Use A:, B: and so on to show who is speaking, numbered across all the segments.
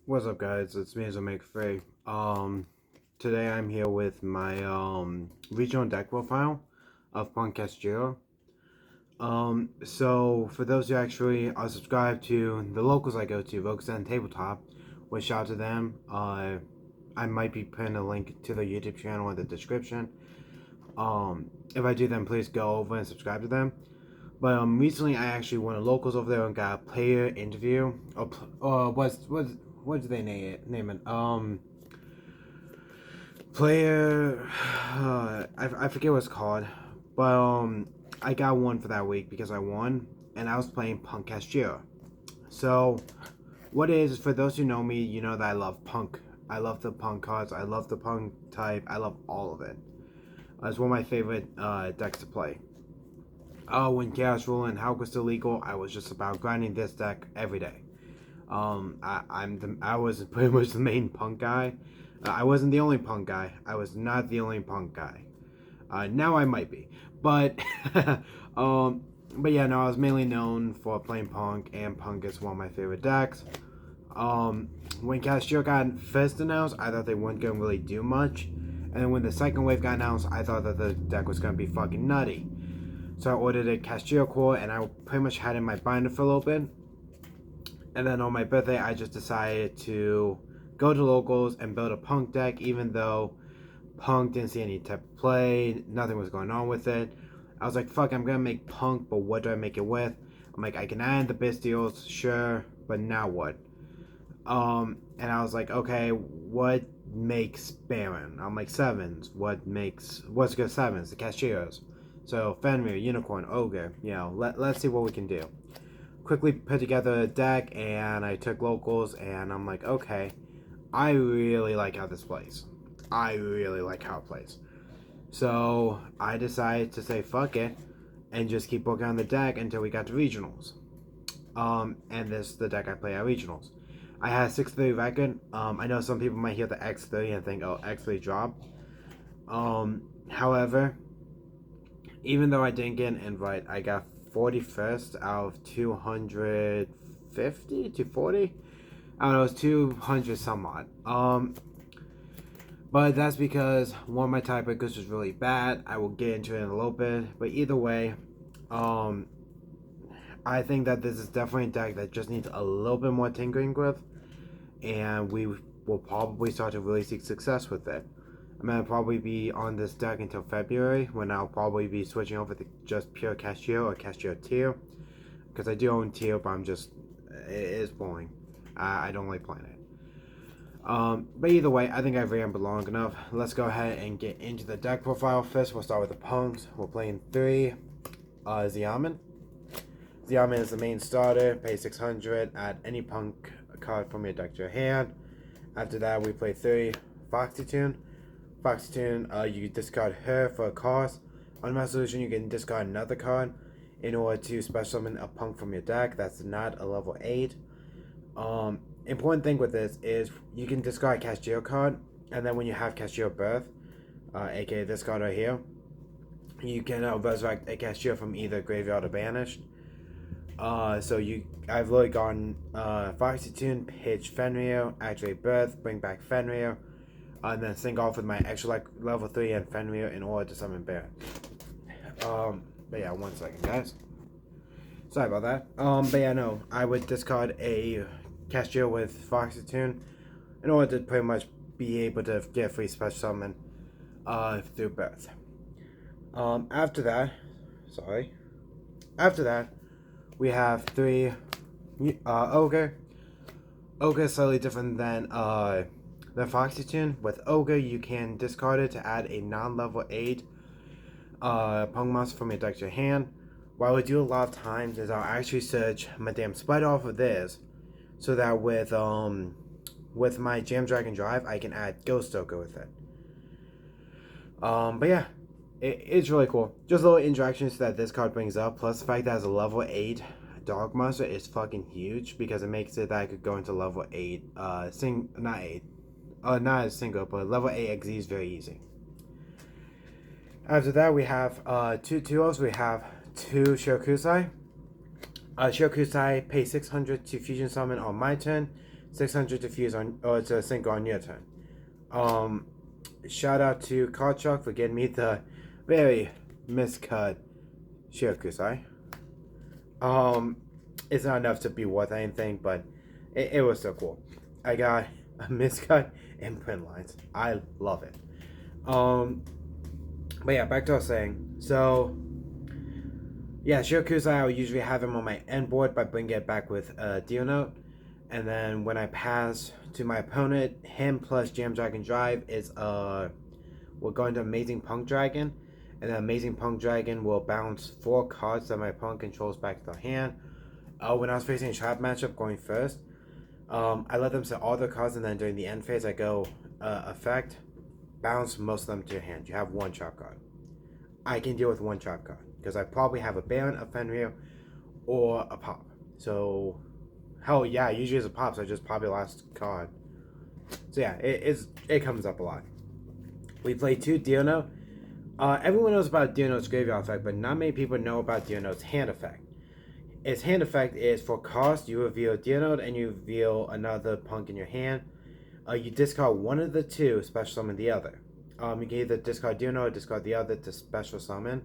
A: What's up, guys? It's me, Make Today I'm here with my regional deck profile of P.U.N.K Kashtira. So for those who actually are subscribed to the locals I go to, Focus and Tabletop, which shout out to them. I might be putting a link to their YouTube channel in the description. If I do, then please go over and subscribe to them. But recently I actually went to locals over there and got a player interview. What did they name it? Player. I forget what it's called, but I got one for that week because I won, and I was playing P.U.N.K Kashtira. So, what is for those who know me, you know that I love Punk. I love the Punk cards. I love the Punk type. I love all of it. It's one of my favorite decks to play. When Chaos Rule and Hulk was still legal, I was just about grinding this deck every day. I was pretty much the main Punk guy. I wasn't the only Punk guy. I was not the only Punk guy. Now I might be, but but yeah, no, I was mainly known for playing Punk, and Punk is one of my favorite decks. When Kashtira got first announced, I thought they weren't gonna really do much, and then when the second wave got announced, I thought that the deck was gonna be fucking nutty. So I ordered a Kashtira core, and I pretty much had it in my binder for a little bit. And then on my birthday, I just decided to go to locals and build a Punk deck, even though Punk didn't see any type of play, nothing was going on with it. I was like, fuck, I'm gonna make Punk, but what do I make it with? I'm like, I can add the Bystials, sure, but now what? And I was like, okay, what makes Baron? I'm like, sevens. What's good sevens? The Kashtiras. So, Fenrir, Unicorn, Ogre, let's see what we can do. Quickly put together a deck, and I took locals, and I'm like, okay, I really like how this plays. I really like how it plays. So I decided to say fuck it and just keep working on the deck until we got to regionals. And this is the deck I play at regionals. I had a 6-3 record. I know some people might hear the X3 and think, oh, X3 drop. However, even though I didn't get an invite, I got 41st out of 250 to 40. I don't know, it was 200 some odd. But that's because one of my tiebreakers was really bad. I will get into it in a little bit. But either way, I think that this is definitely a deck that just needs a little bit more tinkering with. And we will probably start to really see success with it. I'm going to probably be on this deck until February, when I'll probably be switching over to just pure Kashtira or Kashtira tier. Because I do own tier, but it is boring. I don't like playing it. But either way, I think I've rambled long enough. Let's go ahead and get into the deck profile. First, we'll start with the Punks. We're playing 3 Xiamen. Xiamen is the main starter. Pay 600. Add any Punk card from your deck to your hand. After that, we play 3 Foxy-Tune. Foxy-Tune, you discard her for a cost. On resolution, you can discard another card in order to special summon a Punk from your deck that's not a level 8. Important thing with this is you can discard a Kashtira card, and then when you have Kashtira Birth, aka this card right here, you can resurrect a Kashtira from either graveyard or banished. I've literally gone Foxy-Tune, pitch Fenrir, activate Birth, bring back Fenrir, and then sync off with my extra level 3 and Fenrir in order to summon Baron. But yeah, 1 second, guys. Sorry about that. But yeah, no, I would discard a Kashtira with Foxy-Tune in order to pretty much be able to get a free special summon through Birth. After that, we have 3 Ogre. Ogre is slightly different than Foxy-Tune. With Ogre, you can discard it to add a non-level 8 Punk monster from your deck to your hand. What I would do a lot of times is I'll actually search my damn spider off of this, so that with my Jam Dragon Drive, I can add Ghost Stoker with it. But yeah, it's really cool. Just little interactions that this card brings up, plus the fact that it's a level 8 dog monster is fucking huge, because it makes it that I could go into level 8, not a single, but level 8 XZ is very easy. After that, we have 2 duos. We have 2 Shirakusai. Shirakusai pay 600 to fusion summon on my turn 600 to fuse on, or to sync on your turn. Shout out to Karchuk for getting me the very miscut Shirakusai. It's not enough to be worth anything, but it was so cool. I got a miscut and print lines. I love it. But yeah, back to what I was saying. So, yeah, Shirakusai, I would usually have him on my end board by bringing it back with a deal note. And then when I pass to my opponent, him plus Jam Dragon Drive is we're going to Amazing Punk Dragon. And then Amazing Punk Dragon will bounce 4 cards that my opponent controls back to the hand. When I was facing a trap matchup going first, I let them set all their cards, and then during the end phase I go effect, bounce most of them to your hand. You have 1 trap card. I can deal with 1 trap card because I probably have a Baron, a Fenrir, or a Pop. So, hell yeah, usually it's a Pop, so I just pop your last card. So yeah, it comes up a lot. We play 2 Deal Note. Everyone knows about Deal Note's graveyard effect, but not many people know about Deal Note's hand effect. Its hand effect is for cost, you reveal Deal Note and you reveal another punk in your hand. You discard one of the 2, special summon the other. You can either discard Deal Note or discard the other to special summon.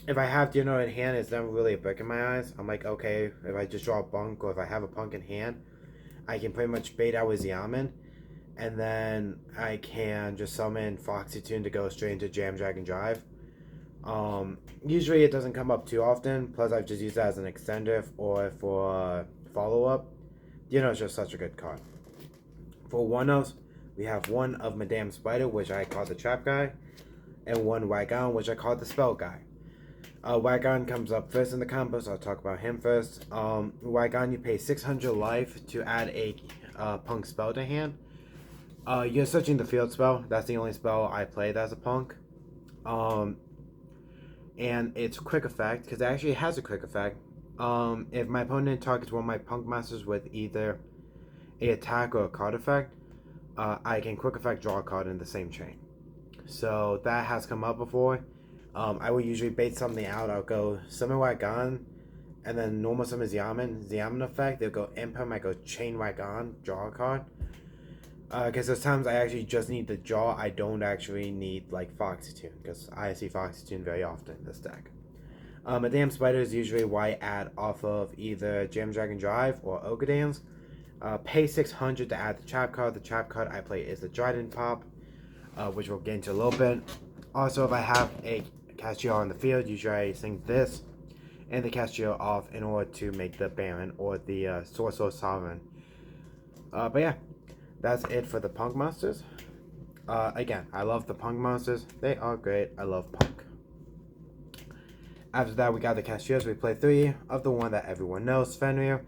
A: If I have Deal Note in hand, it's never really a brick in my eyes. I'm like, okay, if I just draw a punk or if I have a punk in hand, I can pretty much bait out with Yaman. And then I can just summon Foxy Tune to go straight into Jam Dragon Drive. Usually it doesn't come up too often, plus I've just used that as an extender or for follow-up. You know, it's just such a good card. For one-offs, we have 1 of Madame Spider, which I call the Trap Guy, and 1 Wagon, which I call the Spell Guy. Wagon comes up first in the combo, so I'll talk about him first. Wagon, you pay 600 life to add a punk spell to hand. You're searching the field spell. That's the only spell I played as a punk. And it's quick effect, because it actually has a quick effect. If my opponent targets one of my punk masters with either a attack or a card effect, I can quick effect draw a card in the same chain. So that has come up before. I will usually bait something out. I'll go summon Wagon, and then normal summon Yaman. Yaman effect, they'll go Imperm, I go chain Wagon, draw a card. Because there's times I actually just need to draw. I don't actually need like Foxy Tune, because I see Foxy Tune very often in this deck. Madame Spider is usually why I add off of either Jam Dragon Drive or Ogre Dance. Pay 600 to add the trap card. The trap card I play is the Trident Pop, which we'll get into a little bit. Also, if I have a Kashtira on the field, usually I sing this and the Kashtira off in order to make the Baron or the Sorcerer Sovereign. But yeah. That's it for the Punk Monsters. Again, I love the Punk Monsters. They are great. I love Punk. After that, we got the Kashtira. We play 3 of the one that everyone knows, Fenrir.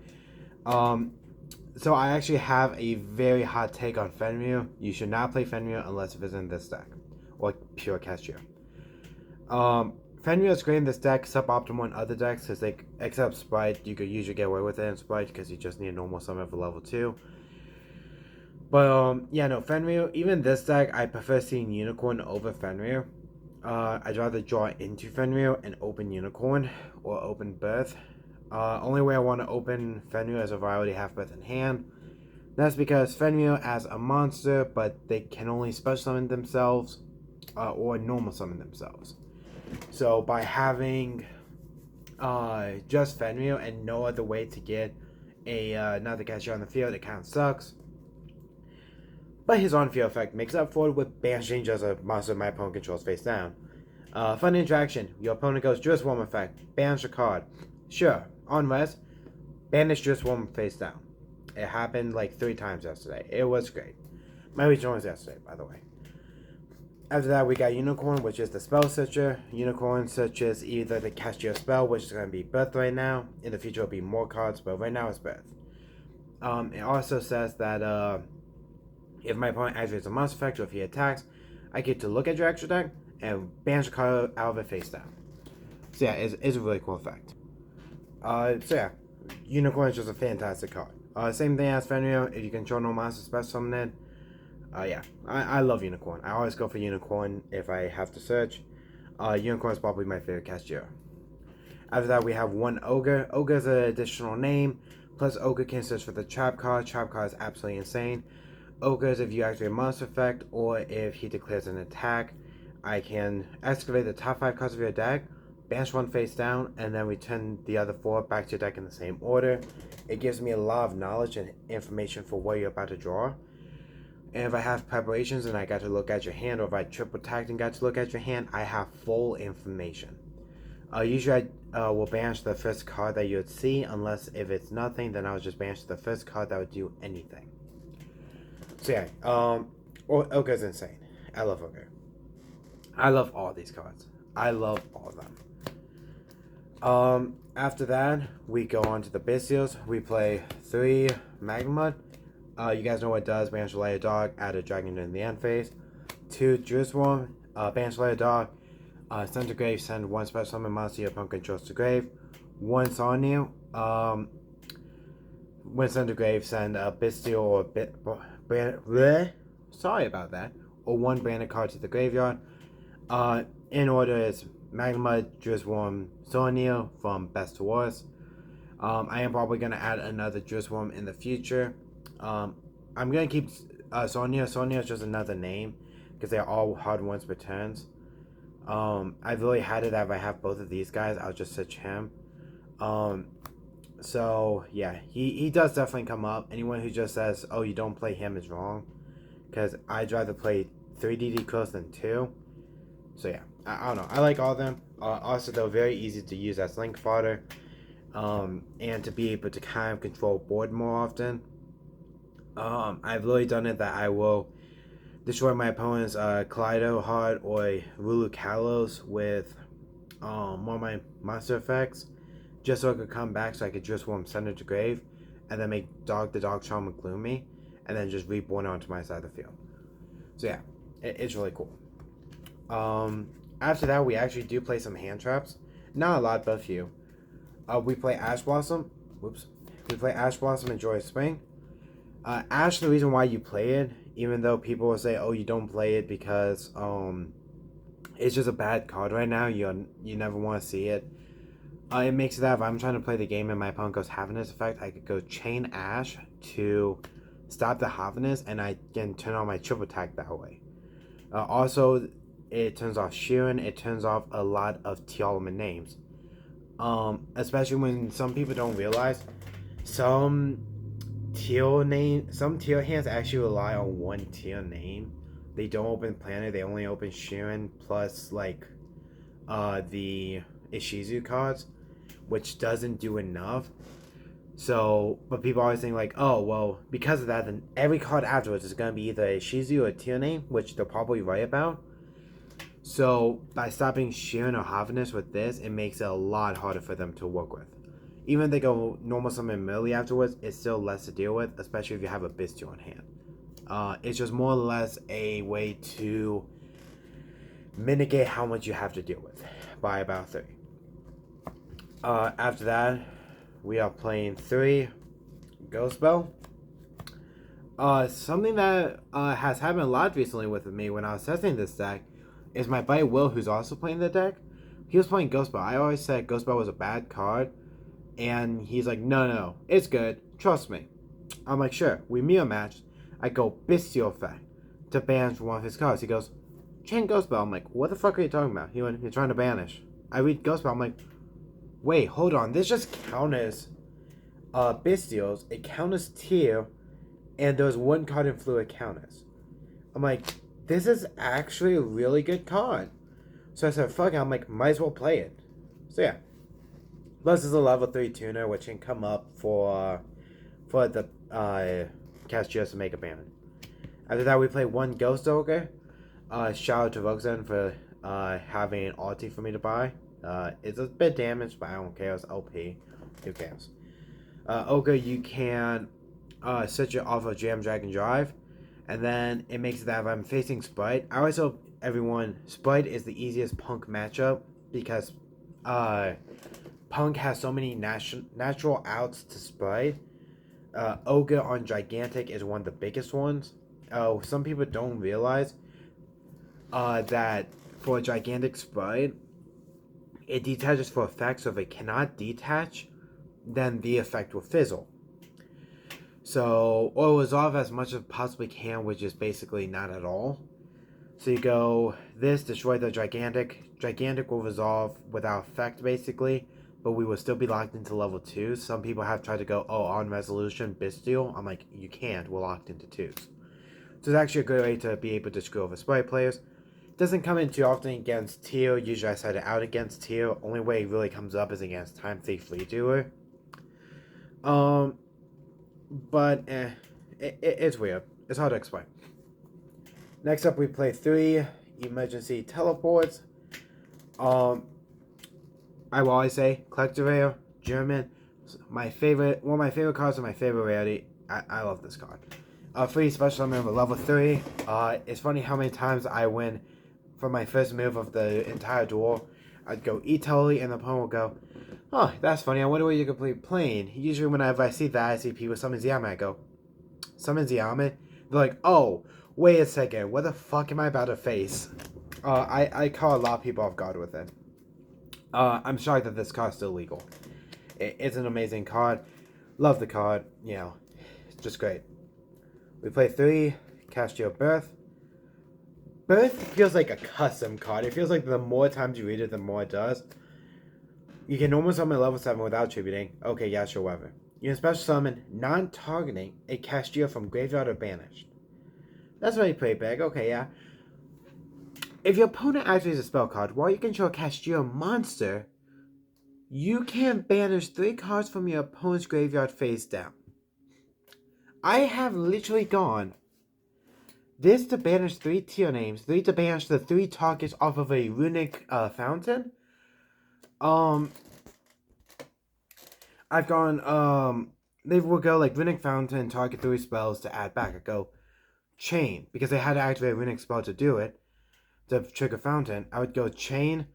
A: So I actually have a very hot take on Fenrir. You should not play Fenrir unless it is in this deck. Or pure Kashtira. Fenrir is great in this deck, suboptimal in other decks, because they, except Sprite, you could usually get away with it in Sprite, because you just need a normal summon for level 2. But, yeah, no, Fenrir, even this deck, I prefer seeing Unicorn over Fenrir. I'd rather draw into Fenrir and open Unicorn, or open Birth. Only way I want to open Fenrir is if I already have Birth in hand. That's because Fenrir as a monster, but they can only special summon themselves, or normal summon themselves. So, by having just Fenrir and no other way to get another Kashtira on the field, it kind of sucks. But his on-field effect makes up for it with banishing just a monster my opponent controls face down. Fun interaction. Your opponent goes Drift Swarm effect. Banish a card. Sure. On rest, banish Drift Swarm face down. It happened like 3 times yesterday. It was great. My regional was yesterday, by the way. After that, we got Unicorn, which is the spell searcher. Unicorn searches either the Kashtira spell, which is going to be Birth right now. In the future, it'll be more cards, but right now it's Birth. It also says that if my opponent activates a monster effect or if he attacks, I get to look at your extra deck and banish a card out of it face down. So yeah, it's a really cool effect. So yeah, Unicorn is just a fantastic card. Same thing as Fenrir, if you control no monster special summon it. Yeah, I love Unicorn. I always go for Unicorn if I have to search. Unicorn is probably my favorite Kashtira. After that, we have 1 Ogre. Ogre is an additional name Plus, Ogre can search for the trap card. Trap card is absolutely insane. Ogre is if you activate a monster effect or if he declares an attack. I can excavate the top 5 cards of your deck, banish one face down, and then return the other 4 back to your deck in the same order. It gives me a lot of knowledge and information for what you're about to draw. And if I have preparations and I got to look at your hand, or if I triple tagged and got to look at your hand, I have full information. Usually I will banish the first card that you would see, unless if it's nothing, then I would just banish the first card that would do anything. So yeah, Ogre's insane. I love Ogre. I love all these cards. I love all of them. After that, we go on to the Bystials. We play 3 Magma. You guys know what it does. Banish Layer Dog, add a dragon in the end phase. 2 Jerusalem, banish Layer Dog, send to grave, send 1 special summon monster your opponent controls to grave. 1 Sarnia, when sent to grave, send a Bystial or sorry about that. Or 1 branded card to the graveyard. In order is Magma, Jerusalem, Sarnia from best to worst. I am probably going to add another Jerusalem in the future. I'm going to keep Sonia. Sonia is just another name because they're all hard ones per turns. I've really had it that if I have both of these guys, I'll just switch him. So, yeah, he does definitely come up. Anyone who just says, oh, you don't play him is wrong. Because I'd rather play 3 DD close than 2. So, yeah, I don't know. I like all of them. Also, they're very easy to use as link fodder. And to be able to kind of control board more often. I've really done it that I will destroy my opponent's Kaleido Heart or Rulu Kalos with one of my monster effects, just so I could come back so I could just warm Center to Grave, and then make the Dog Charm with Gloomy, and then just reborn onto my side of the field. So yeah, it's really cool. After that, we actually do play some hand traps. Not a lot, but a few. We play Ash Blossom. We play Ash Blossom and Joy of Spring. Ash, the reason why you play it, even though people will say, oh, you don't play it because it's just a bad card right now, you never want to see it. It makes it that if I'm trying to play the game and my opponent goes Havinous effect, I could go Chain Ash to stop the Havinous, and I can turn on my triple attack that way. Also, it turns off Sheeran, it turns off a lot of Teal-element names. Especially when some people don't realize, some teal hands actually rely on 1 teal name. They don't open Planet, they only open Sheeran plus like the Ishizu cards, which doesn't do enough. So, but people always think like, oh well, because of that, then every card afterwards is gonna be either a Ishizu or a teal name, which they're probably right about. So by stopping Sheeran or Havinous with this, it makes it a lot harder for them to work with. Even if they go normal summon melee afterwards, it's still less to deal with, especially if you have a Bystial on hand. It's just more or less a way to mitigate how much you have to deal with by about 3. After that, we are playing 3 Ghost Bell. Something that has happened a lot recently with me when I was testing this deck is my buddy Will, who's also playing the deck. He was playing Ghost Bell. I always said Ghost Bell was a bad card. And he's like, no, it's good. Trust me. I'm like, sure. We mirror matched. I go Bystial effect to banish one of his cards. He goes, Chain Ghost Bell. I'm like, what the fuck are you talking about? He went, you're trying to banish. I read Ghost Bell. I'm like, wait, hold on. This just counters Bystials. It counters Tier. And there's 1 card in Fluid counters. I'm like, this is actually a really good card. So I said, fuck it. I'm like, might as well play it. So yeah. Plus, it's a level 3 tuner, which can come up for the Kashtira to make a banner. After that, we play 1 Ghost Ogre. Shout out to Roxanne for having an ulti for me to buy. It's a bit damaged, but I don't care. It's OP. Who cares? Ogre, you can set it off of Jam Dragon Drive, and then it makes it that if I'm facing Sprite, I always hope everyone, Sprite is the easiest Punk matchup because Punk has so many natural outs to Sprite. Ogre on Gigantic is one of the biggest ones. Some people don't realize that for a Gigantic Sprite, it detaches for effect, so if it cannot detach, then the effect will fizzle. or resolve as much as possibly can, which is basically not at all. So you go this, destroy the gigantic. Gigantic will resolve without effect basically, but we will still be locked into level 2. Some people have tried to go, oh, on resolution, Bystial. I'm like, you can't, we're locked into 2s. So it's actually a good way to be able to screw over sprite players. It doesn't come in too often against Teal. Usually I set it out against Teal. Only way it really comes up is against Time Thief Flea Doer. But it's weird. It's hard to explain. Next up, we play 3 emergency teleports. I will always say Kashtira, German. One of my favorite cards and my favorite rarity. I love this card. Free special summon with level 3. It's funny how many times I win for my first move of the entire duel. I'd go E-Totally and the opponent will go, oh, that's funny. I wonder where you complete playing. Usually whenever I see that, I see people summon Yame. I go, summon Yame? They're like, oh, wait a second. What the fuck am I about to face? I call a lot of people off guard with it. I'm shocked that this card's still legal. It's an amazing card. Love the card. You know, it's just great. We play 3, Kashtira Birth. Birth feels like a custom card. It feels like the more times you read it, the more it does. You can normal summon level 7 without tributing. Okay, yeah, sure, whatever. You can special summon, non-targeting, a Kashtira from graveyard or banished. That's already pretty big. Okay, yeah. If your opponent activates a spell card while you control a Kashtira monster, you can banish 3 cards from your opponent's graveyard face down. I have literally gone this to banish 3 tier names, 3 to banish the 3 targets off of a runic fountain. I've gone, they will go like runic fountain, target 3 spells to add back. I go chain, because they had to activate a runic spell to do it, to trigger fountain. I would go chain,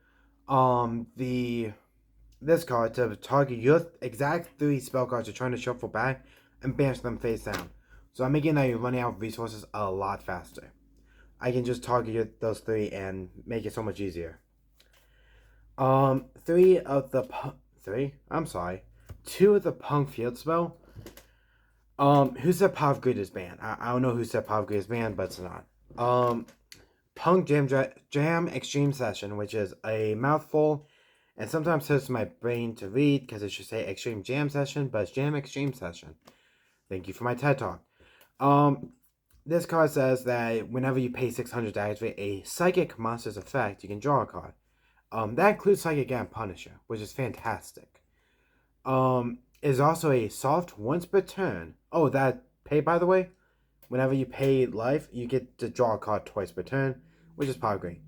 A: this card to target your exact 3 spell cards you're trying to shuffle back and banish them face down. So I'm making that you're running out of resources a lot faster. I can just target those 3 and make it so much easier. 2 of the P.U.N.K field spell. Who said Pav Grid is banned? I don't know who said Pav Grid is banned, but it's not. P.U.N.K Jam Extreme Session, which is a mouthful, and sometimes hurts my brain to read because it should say Extreme Jam Session, but it's Jam Extreme Session. Thank you for my TED Talk. This card says that whenever you pay 600 to activate a Psychic monster's effect, you can draw a card. That includes Psychic and Punisher, which is fantastic. Is also a soft once per turn. Oh, that pay, by the way. Whenever you pay life, you get to draw a card twice per turn, which is probably great.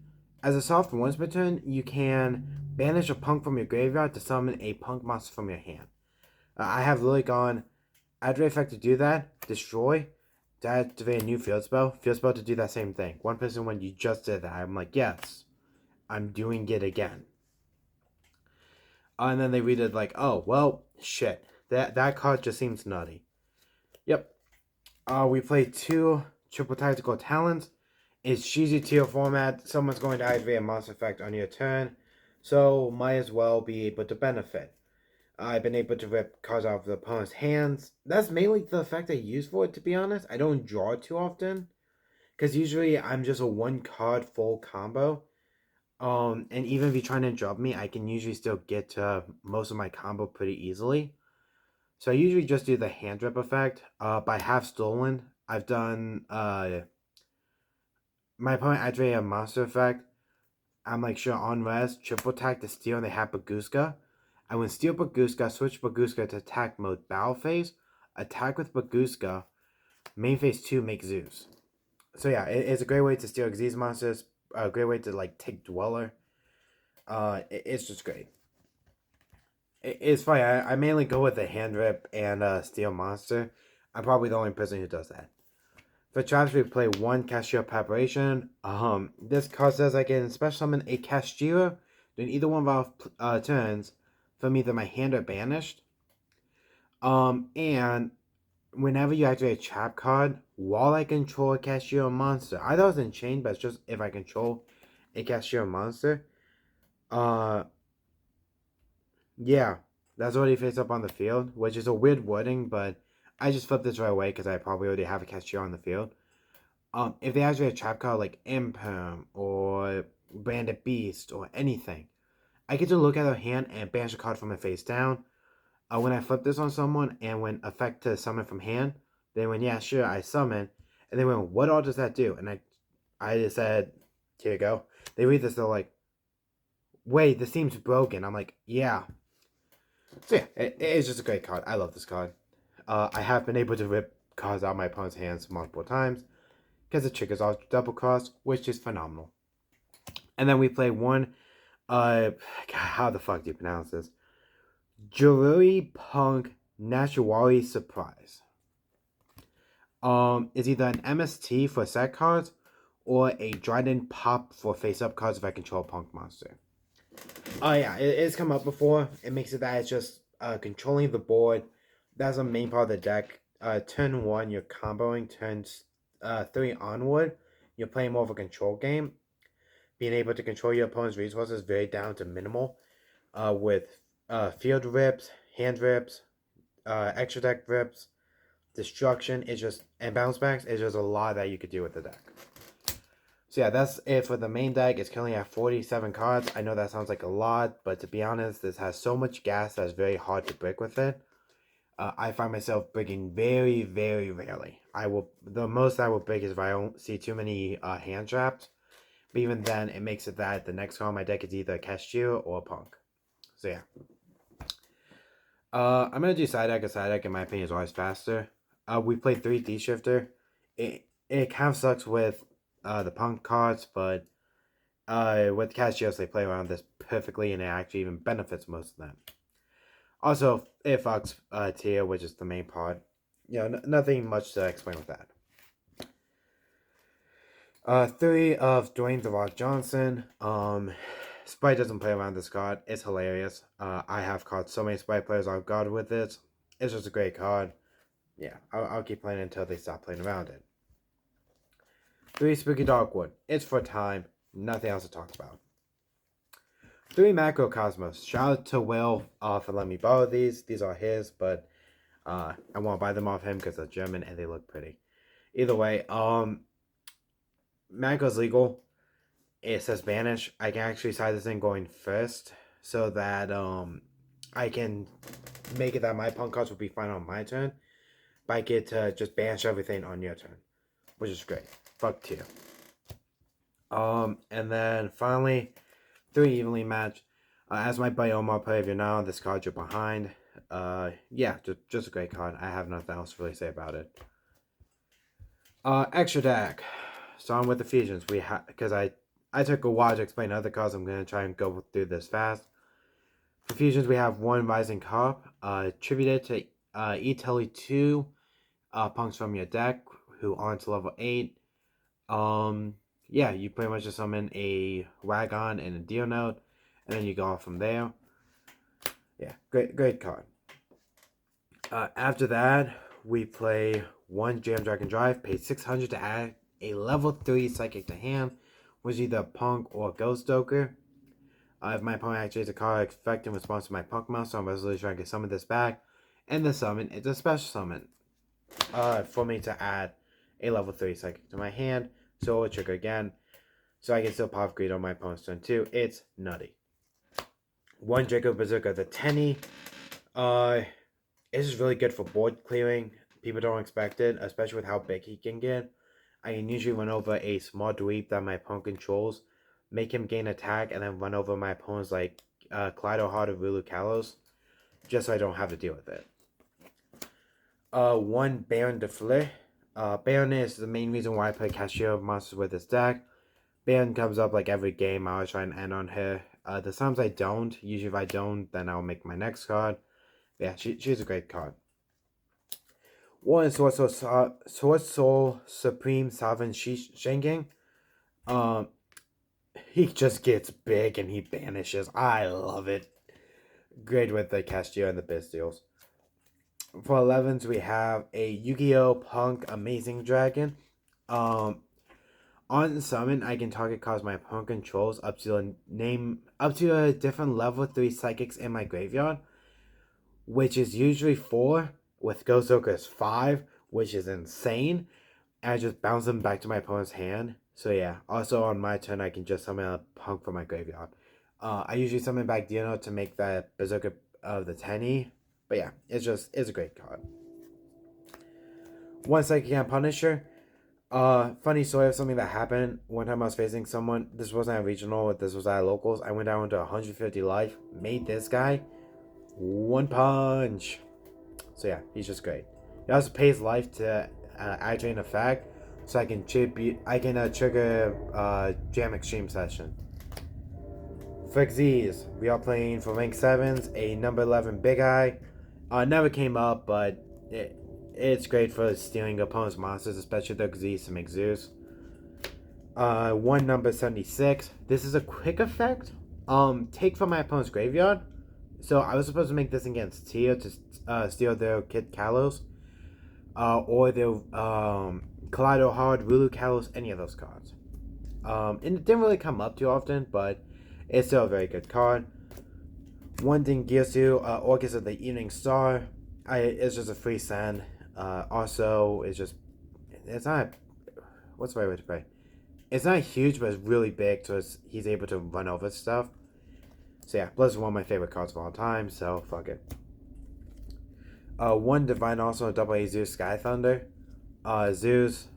A: As a soft once per turn, you can banish a P.U.N.K from your graveyard to summon a P.U.N.K monster from your hand. I have literally gone, activate effect to do that, destroy, to activate a new field spell to do that same thing. One person when you just did that, I'm like, yes, I'm doing it again. And then they read it like, oh, well, shit. That card just seems nutty. Yep. We play 2 triple tactical talents. It's cheesy tier format. Someone's going to activate a monster effect on your turn, so might as well be able to benefit. I've been able to rip cards out of the opponent's hands. That's mainly the effect I use for it, to be honest. I don't draw it too often, because usually I'm just a 1 card full combo. And even if you're trying to interrupt me, I can usually still get to most of my combo pretty easily. So I usually just do the hand rip effect. By half stolen, I've done my opponent activated a monster effect. I'm like, sure, on res, triple attack to steal, and they have Baguska. I went steal Baguska, switch Baguska to attack mode, battle phase, attack with Baguska, main phase 2, make Zeus. So yeah, it's a great way to steal Xyz monsters, a great way to like take Dweller. It's just great. It's funny, I mainly go with the hand rip and steal monster. I'm probably the only person who does that. For traps, we play 1 Kashtira Preparation. This card says I can special summon a Kashtira during either one of our turns from either my hand or banished. And whenever you activate a trap card, while I control a Kashtira monster, I thought it was in chain, but it's just if I control a Kashtira monster. Yeah, that's what he faced up on the field, which is a weird wording, but I just flip this right away because I probably already have a Kashtira on the field. If they actually a trap card like Imperm or Branded Beast or anything, I get to look at their hand and banish a card from it face down. When I flip this on someone and when effect to summon from hand, they went, yeah, sure, I summon. And they went, what all does that do? And I just said, here you go. They read this, they're like, wait, this seems broken. I'm like, yeah. So yeah, it's just a great card. I love this card. I have been able to rip cards out of my opponent's hands multiple times because it triggers off double cross, which is phenomenal. And then we play one, God, how the fuck do you pronounce this? P.U.N.K Nashawari Surprise. Is either an MST for set cards or a Dryden Pop for face-up cards if I control a Punk monster. Oh yeah, it's come up before. It makes it that it's just controlling the board. That's the main part of the deck. Turn 1, you're comboing. Turns 3 onward, you're playing more of a control game. Being able to control your opponent's resources very down to minimal. With field rips, hand rips, extra deck rips, destruction is just, and bounce backs is just a lot that you could do with the deck. So yeah, that's it for the main deck. It's currently at 47 cards. I know that sounds like a lot, but to be honest, this has so much gas that it's very hard to brick with it. I find myself bricking very, very rarely. The most I will brick is if I don't see too many hand traps. But even then, it makes it that the next card on my deck is either a Kashtira or a Punk. So yeah. I'm gonna do side deck. A side deck, in my opinion, is always faster. We played 3 D Shifter. It kind of sucks with the Punk cards, but with Kashtira, they play around this perfectly, and it actually even benefits most of them. Also, it fucks tier, which is the main part. Nothing much to explain with that. 3 of Dwayne The Rock Johnson. Sprite doesn't play around this card. It's hilarious. I have caught so many Sprite players off guard with it. It's just a great card. Yeah, I'll keep playing until they stop playing around it. 3 Spooky Dogwood. It's for time. Nothing else to talk about. 3 Macrocosmos. Shout out to Will for letting me borrow these. These are his, but I won't buy them off him because they're German and they look pretty. Either way, Macro's legal. It says banish. I can actually side this in going first so that I can make it that my Punk cards will be fine on my turn. But I get to just banish everything on your turn, which is great. Fuck tier. And then finally, 3 evenly matched. As my buddy Omar played, if you're not on this card, you're behind. Yeah, just a great card. I have nothing else to really say about it. Extra deck. Starting with the fusions, because I took a while to explain other cards. I'm gonna try and go through this fast. For fusions, we have 1 Rising Carp, attributed to E-Telly 2 punks from your deck who aren't level 8. Yeah, you pretty much just summon a Wagon and a Deal Note, and then you go off from there. Yeah, great card. After that, we play 1 Jam Dragon Drive, pay 600 to add a level 3 Psychic to hand, which is either Punk or Ghost Stoker. If my opponent activates a card effect in response to my Punk monster, I'm resolution I can summon this back. And the summon is a special summon for me to add a level 3 Psychic to my hand, so it will trigger again. So I can still pop Greed on my opponent's turn too. It's nutty. 1 Draco Berserker, the Tenny. This is really good for board clearing. People don't expect it, especially with how big he can get. I can usually run over a small dweeb that my opponent controls, make him gain attack, and then run over my opponent's like Kaleido Heart or Rulu Kalos, just so I don't have to deal with it. 1 Baron de Fleur. Baron is the main reason why I play Kashtira monsters with this deck. Baron comes up like every game. I always try and end on her. The times I don't, usually if I don't, then I'll make my next card. Yeah, she's a great card. 1 Sword Soul Supreme Sovereign Shengang. He just gets big and he banishes. I love it. Great with the Kashtira and the Bystials. For 11s, we have a Yu-Gi-Oh! Punk Amazing Dragon. On summon, I can target cards my opponent controls up to a different level 3 psychics in my graveyard, which is usually 4, with Ghost Joker's 5, which is insane. And I just bounce them back to my opponent's hand. So yeah, also on my turn, I can just summon a Punk from my graveyard. I usually summon back Dino to make that Berserker of the Tenny. But yeah, it's a great card. One second Punisher. Funny story of something that happened. One time I was facing someone. This wasn't at regional. This was at locals. I went down to 150 life. Made this guy one punch. So yeah, he's just great. He also pays life to activate an effect, so I can trigger Jam Extreme session. For Xyz, we are playing for rank 7s, a number 11 Big Eye. Never came up, but it's great for stealing opponent's monsters, especially the Xyz to make Zeus. One number 76. This is a quick effect. Take from my opponent's graveyard. So I was supposed to make this against Tia to steal their Kid Kalos. Or their Kaleido Hard, Rulu Kalos, any of those cards. And it didn't really come up too often, but it's still a very good card. One thing Gyosu, Orchis of the Evening Star. It's just a free send. Also, it's not, what's the right way to play? It's not huge, but it's really big, so he's able to run over stuff. So yeah, Blizz is one of my favorite cards of all time, so fuck it. One Divine also a double A Zeus Sky Thunder. Zeus,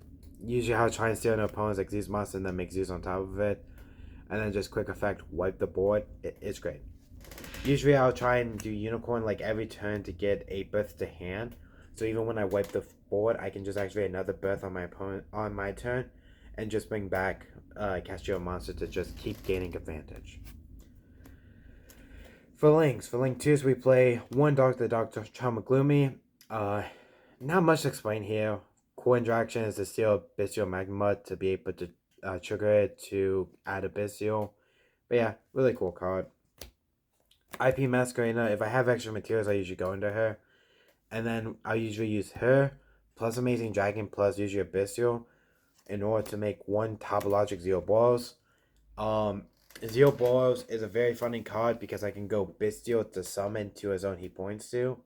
A: usually I'll try and steal an opponent's like Zeus monster and then make Zeus on top of it. And then just quick effect, wipe the board. It's great. Usually I'll try and do Unicorn like every turn to get a birth to hand. So even when I wipe the board, I can just activate another birth on my opponent on my turn. And just bring back Kashtira monster to just keep gaining advantage. For Link 2s, we play one Doctor Trauma Gloomy. Not much to explain here. Core interaction is to steal Bystial Magma to be able to trigger it to add a Bystial. But yeah, really cool card. IP Masquerena, if I have extra materials, I usually go into her. And then I usually use her, plus Amazing Dragon, plus usually a Bystial, in order to make one Topologic Zero Balls. Zero Balls is a very funny card because I can go Bystial to summon to a zone he points to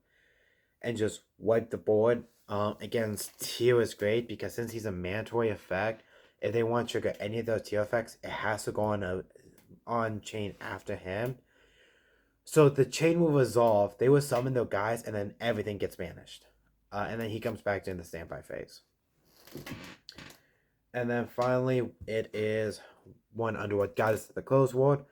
A: and just wipe the board. Against Teal is great because since he's a mandatory effect, if they want to trigger any of those Teal effects, it has to go on chain after him. So the chain will resolve, they will summon their guys, and then everything gets banished. And then he comes back to in the standby phase. And then finally, it is one Underworld Goddess of the Closed World.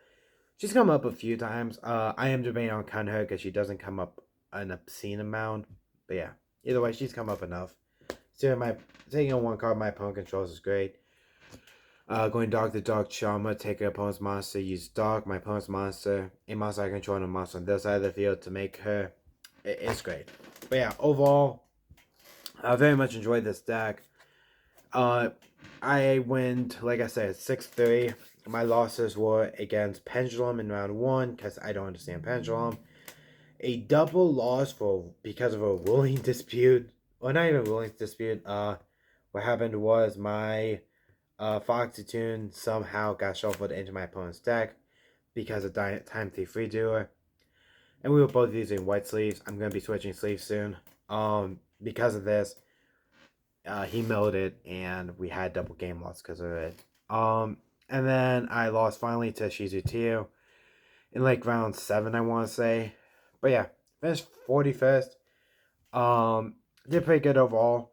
A: She's come up a few times. I am debating on cutting her because she doesn't come up an obscene amount. But yeah, either way, she's come up enough. So taking on one card my opponent controls is great. Going Dark to Dark Charmer, take your opponent's monster, use Dark, my opponent's monster, a monster I control, and a monster on this side of the field to make her. It's great. But yeah, overall, I very much enjoyed this deck. I went, like I said, 6-3. My losses were against Pendulum in round 1 because I don't understand Pendulum. A double loss because of a ruling dispute. Or not even a ruling dispute. What happened was my Foxy Tune somehow got shuffled into my opponent's deck because of Time Thief Redoer. And we were both using white sleeves. I'm going to be switching sleeves soon. Because of this, he milled it, and we had double game loss because of it. And then I lost finally to Shizutiu in like round 7, I want to say. But yeah, finished 41st. Did pretty good overall.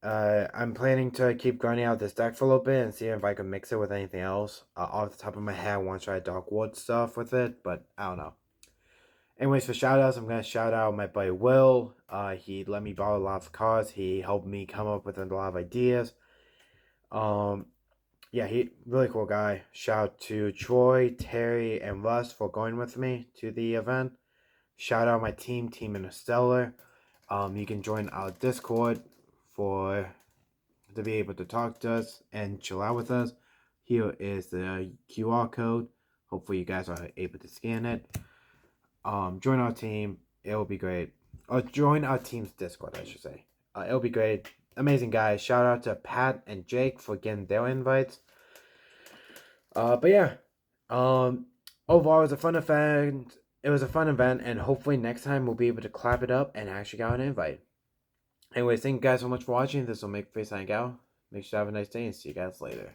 A: I'm planning to keep grinding out this deck for a little bit and see if I can mix it with anything else. Off the top of my head, I want to try Darkwood stuff with it, but I don't know. Anyways, for shoutouts, I'm going to shout out my buddy Will. He let me borrow a lot of cards. He helped me come up with a lot of ideas. Yeah, he really cool guy. Shout out to Troy, Terry, and Russ for going with me to the event. Shout out my team Interstellar. You can join our Discord to be able to talk to us and chill out with us. Here is the QR code. Hopefully you guys are able to scan it. Join our team. It'll be great. Or join our team's Discord, I should say. It'll be great. Amazing guys. Shout out to Pat and Jake for getting their invites. But yeah. Overall, it was a fun event. it was a fun event, and hopefully next time we'll be able to clap it up and actually get an invite. Anyways, thank you guys so much for watching. This will make Face signing out. Make sure to have a nice day and see you guys later.